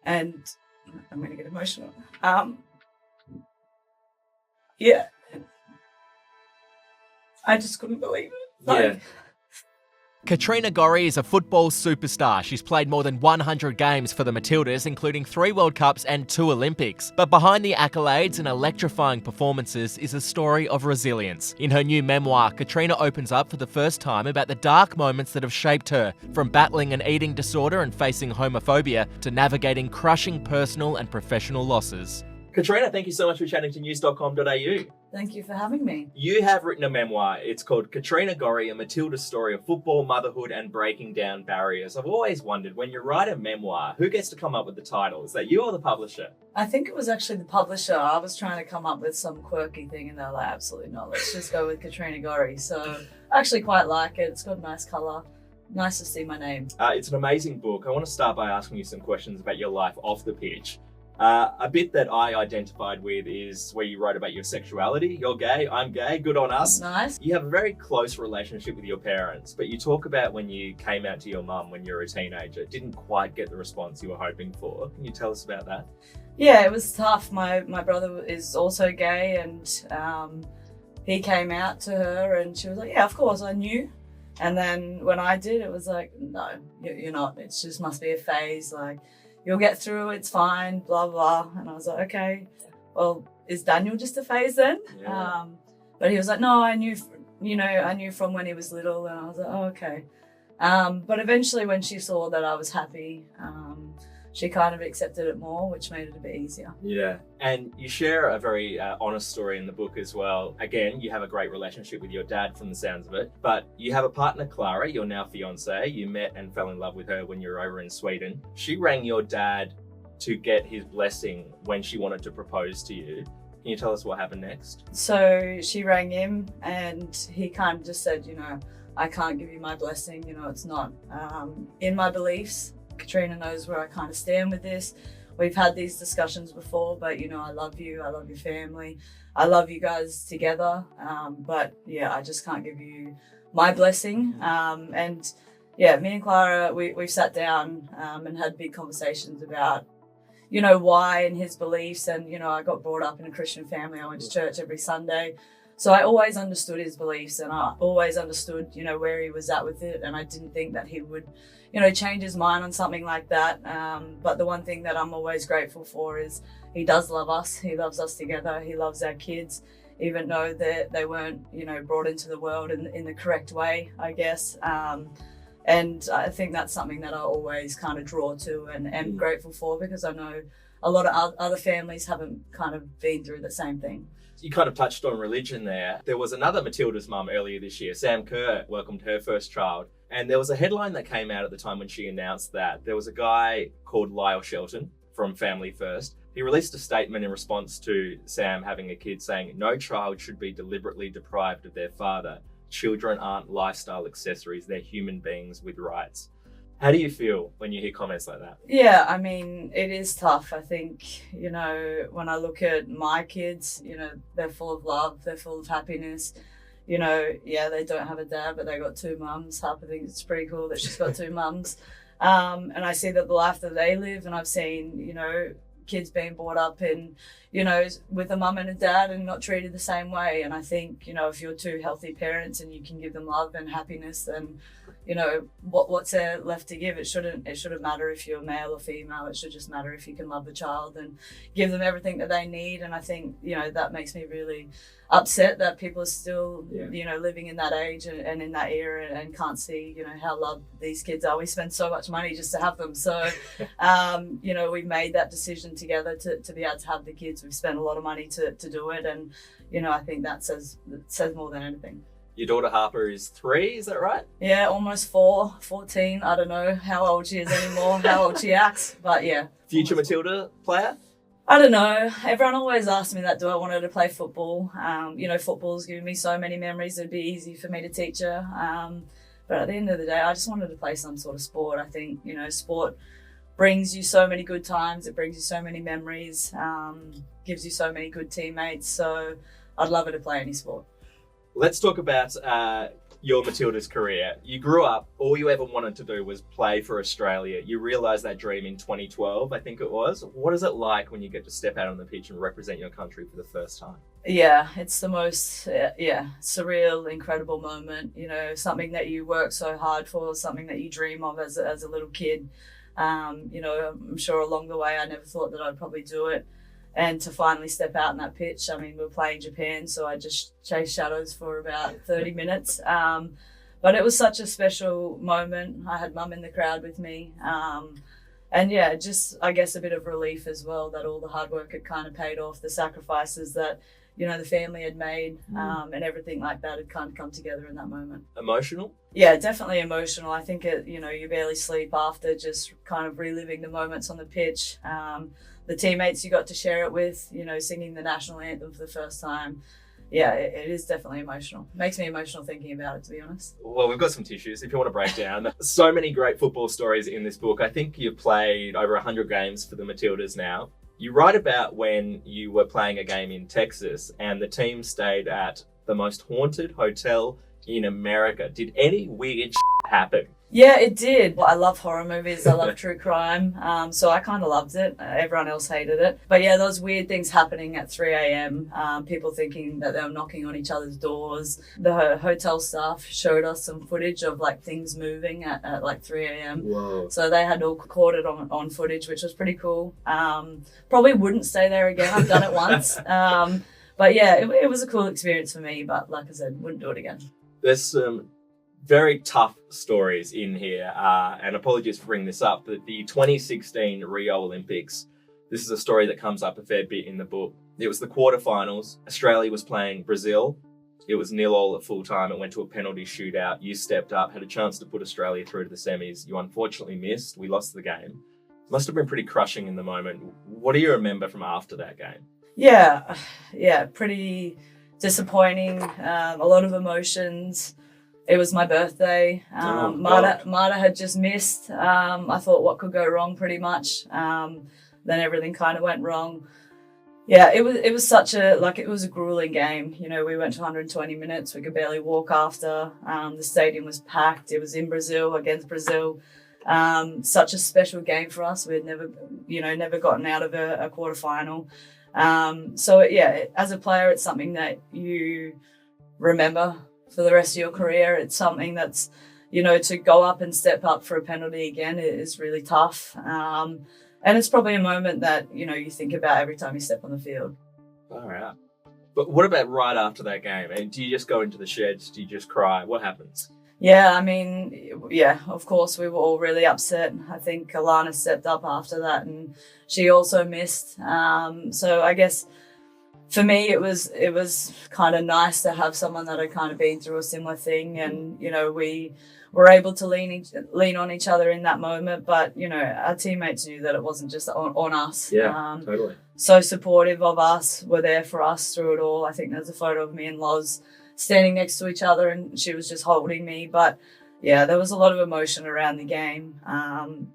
And I'm going to get emotional. Yeah. I just couldn't believe it. Yeah. Katrina Gorry is a football superstar. She's played more than 100 games for the Matildas, including 3 World Cups and 2 Olympics. But behind the accolades and electrifying performances is a story of resilience. In her new memoir, Katrina opens up for the first time about the dark moments that have shaped her, from battling an eating disorder and facing homophobia to navigating crushing personal and professional losses. Katrina, thank you so much for chatting to news.com.au. Thank you for having me. You have written a memoir. It's called Katrina Gorry, a Matilda story of football, motherhood, and breaking down barriers. I've always wondered, when you write a memoir, who gets to come up with the title? Is that you or the publisher? I think it was actually the publisher. I was trying to come up with some quirky thing and they're like, absolutely not. Let's just go with Katrina Gorry. So I actually quite like it. It's got a nice colour. Nice to see my name. It's an amazing book. I want to start by asking you some questions about your life off the pitch. A bit that I identified with is where you wrote about your sexuality. You're gay, I'm gay, good on us. Nice. You have a very close relationship with your parents, but you talk about when you came out to your mum when you were a teenager, didn't quite get the response you were hoping for. Can you tell us about that? Yeah, it was tough. My brother is also gay and he came out to her and she was like, yeah, of course, I knew. And then when I did, it was like, no, you're not. It just must be a phase. Like, you'll get through, it's fine, blah, blah. And I was like, okay, well, is Daniel just a phase then? Yeah. But he was like, no, I knew from when he was little. And I was like, oh, okay. But eventually when she saw that I was happy, she kind of accepted it more, which made it a bit easier. Yeah. And you share a very honest story in the book as well. Again, you have a great relationship with your dad from the sounds of it, but you have a partner, Clara, your now fiance. You met and fell in love with her when you were over in Sweden. She rang your dad to get his blessing when she wanted to propose to you. Can you tell us what happened next? So she rang him and he kind of just said, I can't give you my blessing. It's not in my beliefs. Katrina knows where I kind of stand with this. We've had these discussions before, but I love you. I love your family. I love you guys together. But yeah, I just can't give you my blessing. And yeah, me and Clara, we've sat down and had big conversations about, why and his beliefs. And, I got brought up in a Christian family. I went to church every Sunday. So I always understood his beliefs and I always understood, where he was at with it. And I didn't think that he would, change his mind on something like that. But the one thing that I'm always grateful for is he does love us. He loves us together. He loves our kids, even though they weren't, brought into the world in the correct way, I guess. And I think that's something that I always kind of draw to and am grateful for, because I know a lot of other families haven't kind of been through the same thing. You kind of touched on religion there. There was another Matilda's mum earlier this year. Sam Kerr welcomed her first child. And there was a headline that came out at the time when she announced that. There was a guy called Lyle Shelton from Family First. He released a statement in response to Sam having a kid saying, no child should be deliberately deprived of their father. Children aren't lifestyle accessories. They're human beings with rights. How do you feel when you hear comments like that? Yeah, I mean, it is tough. I think, when I look at my kids, they're full of love, they're full of happiness. Yeah, they don't have a dad, but they got 2 mums. Harper thinks it's pretty cool that she's got 2 mums. And I see that the life that they live, and I've seen, kids being brought up in, with a mum and a dad and not treated the same way. And I think, if you're 2 healthy parents and you can give them love and happiness, then what's there left to give? It shouldn't matter if you're male or female. It should just matter if you can love the child and give them everything that they need. And I think, that makes me really upset that people are still, living in that age and in that era and can't see, how loved these kids are. We spend so much money just to have them. So, we've made that decision together to be able to have the kids. We've spent a lot of money to do it. And, I think that says more than anything. Your daughter Harper is 3, is that right? Yeah, almost 14. I don't know how old she is anymore, how old she acts, but yeah. Future Matilda player? I don't know. Everyone always asks me that, do I want her to play football? Football's given me so many memories. It'd be easy for me to teach her. But at the end of the day, I just wanted to play some sort of sport. I think, sport brings you so many good times. It brings you so many memories, gives you so many good teammates. So I'd love her to play any sport. Let's talk about your Matilda's career. You grew up, all you ever wanted to do was play for Australia. You realised that dream in 2012, I think it was. What is it like when you get to step out on the pitch and represent your country for the first time? Yeah, it's the most surreal, incredible moment. You know, something that you work so hard for, something that you dream of as a little kid. You know, I'm sure along the way I never thought that I'd probably do it. And to finally step out on that pitch, I mean, we were playing Japan, so I just chased shadows for about 30 minutes. But it was such a special moment. I had mum in the crowd with me. And yeah, just, I guess, a bit of relief as well that all the hard work had kind of paid off, the sacrifices that, you know, the family had made, and everything like that had kind of come together in that moment. Emotional? Yeah, definitely emotional. I think, you know, you barely sleep after just kind of reliving the moments on the pitch. The teammates you got to share it with, you know, singing the national anthem for the first time. Yeah, it is definitely emotional. It makes me emotional thinking about it, to be honest. Well, we've got some tissues if you want to break down. So many great football stories in this book. I think you've played over 100 games for the Matildas now. You write about when you were playing a game in Texas and the team stayed at the most haunted hotel in America. Did any weird happen? Yeah, it did. I love horror movies. I love true crime. So I kind of loved it. Everyone else hated it. But yeah, those weird things happening at 3 a.m. People thinking that they were knocking on each other's doors. The hotel staff showed us some footage of like things moving at like 3 a.m. Whoa. So they had all caught it on footage, which was pretty cool. Probably wouldn't stay there again. I've done it once. But yeah, it was a cool experience for me. But like I said, wouldn't do it again. There's some very tough stories in here, and apologies for bringing this up, but the 2016 Rio Olympics, this is a story that comes up a fair bit in the book. It was the quarterfinals. Australia was playing Brazil. It was 0-0 at full time. It went to a penalty shootout. You stepped up, had a chance to put Australia through to the semis. You unfortunately missed. We lost the game. Must have been pretty crushing in the moment. What do you remember from after that game? Yeah, pretty disappointing. A lot of emotions. It was my birthday. Marta had just missed. I thought what could go wrong pretty much. Then everything kind of went wrong. Yeah, it was such it was a grueling game. You know, we went to 120 minutes. We could barely walk after. The stadium was packed. It was in Brazil, against Brazil. Such a special game for us. We had never gotten out of a quarterfinal. So yeah, as a player, it's something that you remember for the rest of your career. It's something that's, you know, to go up and step up for a penalty again is really tough. And it's probably a moment that, you know, you think about every time you step on the field. All right. But what about right after that game? And do you just go into the sheds? Do you just cry? What happens? Yeah, I mean, yeah, of course, we were all really upset. I think Alana stepped up after that and she also missed. So I guess for me, it was kind of nice to have someone that had kind of been through a similar thing, and you know, we were able to lean on each other in that moment. But you know, our teammates knew that it wasn't just on us. Yeah, totally. So supportive of us, were there for us through it all. I think there's a photo of me and Loz standing next to each other, and she was just holding me. But yeah, there was a lot of emotion around the game.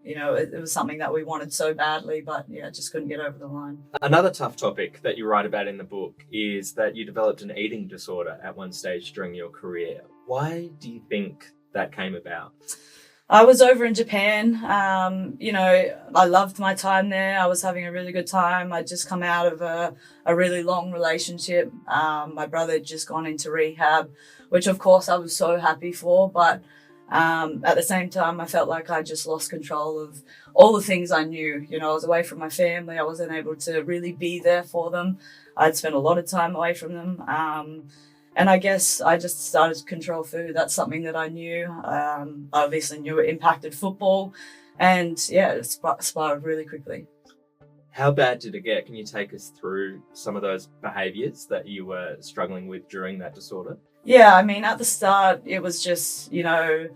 You know, it was something that we wanted so badly, but yeah, just couldn't get over the line. Another tough topic that you write about in the book is that you developed an eating disorder at one stage during your career. Why do you think that came about? I was over in Japan. You know, I loved my time there. I was having a really good time. I'd just come out of a really long relationship. My brother had just gone into rehab, which of course I was so happy for, but at the same time, I felt like I just lost control of all the things I knew. You know, I was away from my family. I wasn't able to really be there for them. I'd spent a lot of time away from them. And I guess I just started to control food. That's something that I knew. I obviously knew it impacted football. And yeah, it spiraled really quickly. How bad did it get? Can you take us through some of those behaviours that you were struggling with during that disorder? Yeah, I mean, at the start, it was just, you know,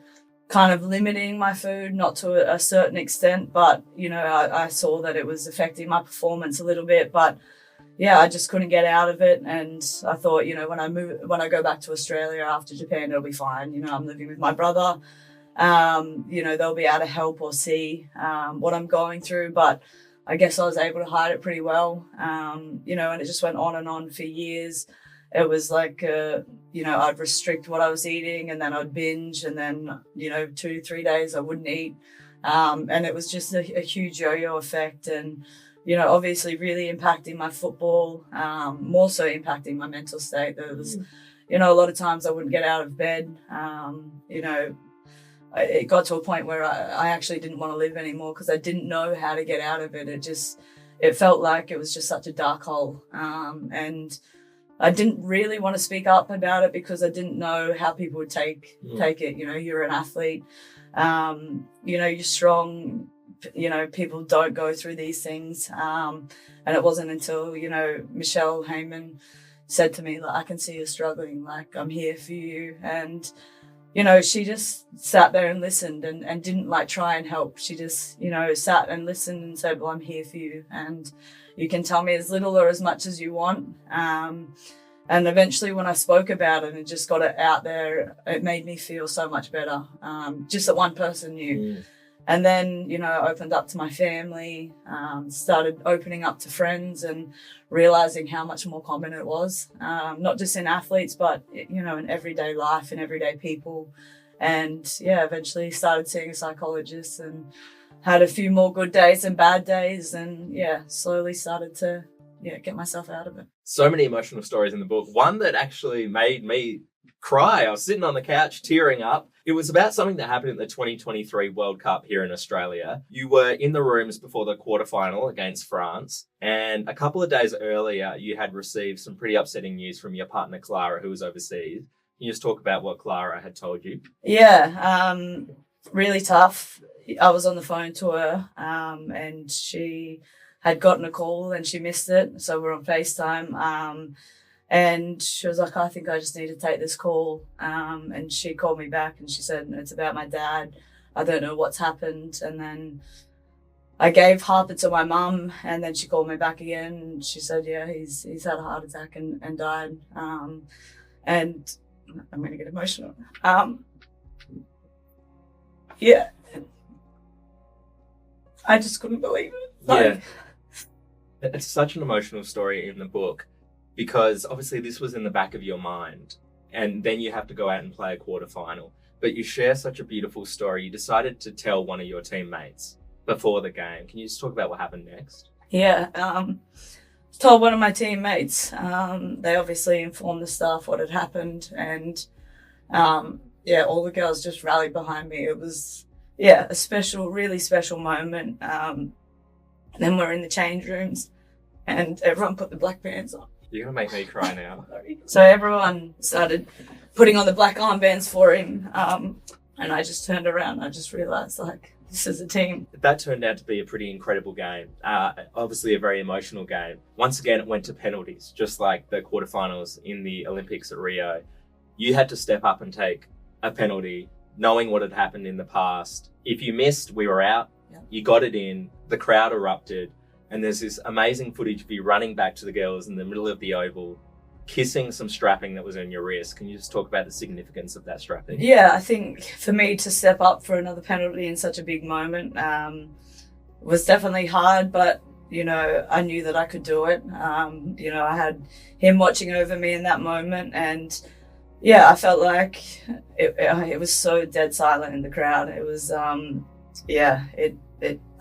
kind of limiting my food, not to a certain extent, but, you know, I saw that it was affecting my performance a little bit, but yeah, I just couldn't get out of it. And I thought, you know, when I go back to Australia after Japan, it'll be fine. You know, I'm living with my brother. You know, they'll be able to help or see what I'm going through, but I guess I was able to hide it pretty well. You know, and it just went on and on for years. it was like, I'd restrict what I was eating, and then I'd binge, and then, 2-3 days I wouldn't eat. And it was just a huge yo-yo effect, and, obviously really impacting my football, more so impacting my mental state. There was, a lot of times I wouldn't get out of bed. It got to a point where I actually didn't want to live anymore because I didn't know how to get out of it. It felt like it was just such a dark hole. And I didn't really want to speak up about it because I didn't know how people would take it. You're an athlete, you're strong, people don't go through these things. And it wasn't until, Michelle Heyman said to me, like, I can see you struggling, like, I'm here for you. And, she just sat there and listened and didn't like try and help. She just, sat and listened and said, well, I'm here for you. And you can tell me as little or as much as you want. And eventually when I spoke about it and just got it out there, it made me feel so much better. Just that one person knew. And then, I opened up to my family, started opening up to friends and realizing how much more common it was, not just in athletes, but, in everyday life and everyday people. And eventually started seeing a psychologist and had a few more good days and bad days, and slowly started to get myself out of it. So many emotional stories in the book. One that actually made me cry. I was sitting on the couch tearing up. It was about something that happened at the 2023 World Cup here in Australia. You were in the rooms before the quarterfinal against France, and a couple of days earlier you had received some pretty upsetting news from your partner Clara, who was overseas. Can you just talk about what Clara had told you? Yeah, really tough. I was on the phone to her, and she had gotten a call and she missed it, so we're on FaceTime. And she was like, I think I just need to take this call. And she called me back and she said, it's about my dad. I don't know what's happened. And then I gave half it to my mum, and then she called me back again and she said, he's had a heart attack and died. And I'm going to get emotional. I just couldn't believe it. It's such an emotional story in the book, because obviously this was in the back of your mind, and then you have to go out and play a quarterfinal. But you share such a beautiful story. You decided to tell one of your teammates before the game. Can you just talk about what happened next? Told one of my teammates. They obviously informed the staff what had happened, and all the girls just rallied behind me. It was a special, really special moment. And then we're in the change rooms and everyone put the black bands on. You're going to make me cry now. So everyone started putting on the black armbands for him. And I just turned around. I just realised, like, this is a team. That turned out to be a pretty incredible game. Obviously a very emotional game. Once again, it went to penalties, just like the quarterfinals in the Olympics at Rio. You had to step up and take a penalty, knowing what had happened in the past. If you missed, we were out. Yep. You got it in. The crowd erupted. And there's this amazing footage of you running back to the girls in the middle of the oval, kissing some strapping that was on your wrist. Can you just talk about the significance of that strapping? Yeah, I think for me to step up for another penalty in such a big moment was definitely hard, but, I knew that I could do it. I had him watching over me in that moment, and I felt like it was so dead silent in the crowd. It was,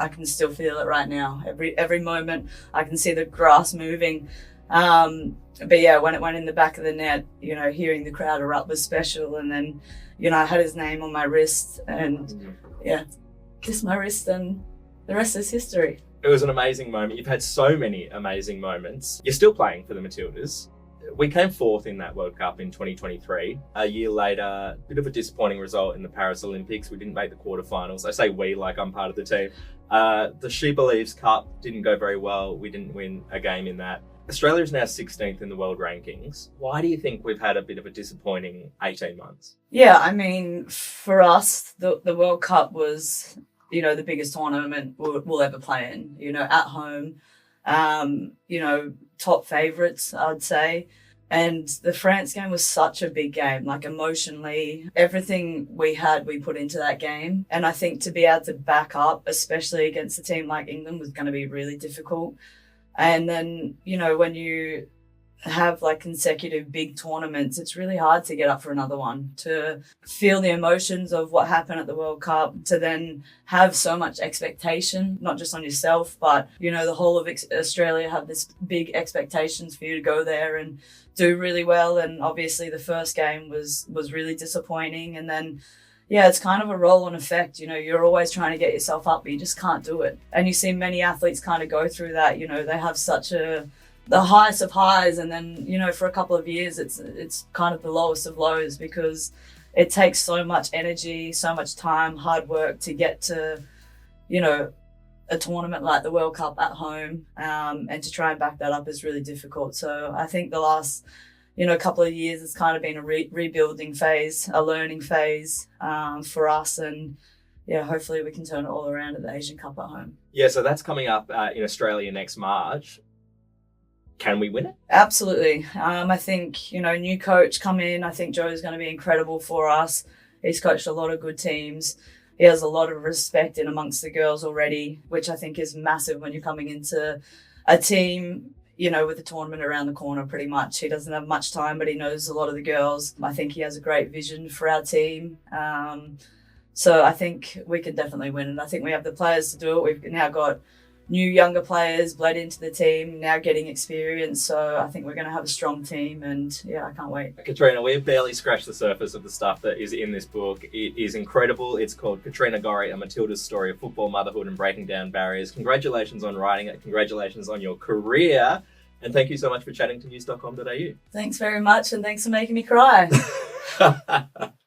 I can still feel it right now. Every moment I can see the grass moving. When it went in the back of the net, hearing the crowd erupt was special. And then, I had his name on my wrist and kissed my wrist, and the rest is history. It was an amazing moment. You've had so many amazing moments. You're still playing for the Matildas. We came fourth in that World Cup in 2023. A year later, a bit of a disappointing result in the Paris Olympics. We didn't make the quarterfinals. I say we like I'm part of the team. The She Believes Cup didn't go very well. We didn't win a game in that. Australia is now 16th in the world rankings. Why do you think we've had a bit of a disappointing 18 months? Yeah, I mean, for us, the World Cup was, the biggest tournament we'll ever play in, at home. Top favourites, I'd say. And the France game was such a big game, like emotionally, everything we had, we put into that game. And I think to be able to back up, especially against a team like England, was going to be really difficult. And then, when you have like consecutive big tournaments, it's really hard to get up for another one, to feel the emotions of what happened at the World Cup, to then have so much expectation, not just on yourself, but, you know, the whole of Australia have this big expectations for you to go there and do really well. And obviously the first game was really disappointing. And then, yeah, it's kind of a roll-on effect. You know, you're always trying to get yourself up, but you just can't do it. And you see many athletes kind of go through that. You know, they have the highest of highs, and then, you know, for a couple of years it's kind of the lowest of lows, because it takes so much energy, so much time, hard work to get to, you know, a tournament like the World Cup at home, and to try and back that up is really difficult. So I think the last, you know, couple of years it's kind of been a rebuilding phase, a learning phase for us, and yeah, hopefully we can turn it all around at the Asian Cup at home. Yeah, so that's coming up in Australia next March. Can we win it? Absolutely. I think, you know, new coach come in. I think Joe's going to be incredible for us. He's coached a lot of good teams. He has a lot of respect in amongst the girls already, which I think is massive when you're coming into a team, you know, with the tournament around the corner pretty much. He doesn't have much time, but he knows a lot of the girls. I think he has a great vision for our team. So I think we can definitely win. And I think we have the players to do it. We've now got new younger players bled into the team, now getting experience. So I think we're going to have a strong team, and yeah, I can't wait. Katrina, we've barely scratched the surface of the stuff that is in this book. It is incredible. It's called Katrina Gorry, a Matilda's story of football, motherhood and breaking down barriers. Congratulations on writing it. Congratulations on your career. And thank you so much for chatting to news.com.au. Thanks very much, and thanks for making me cry.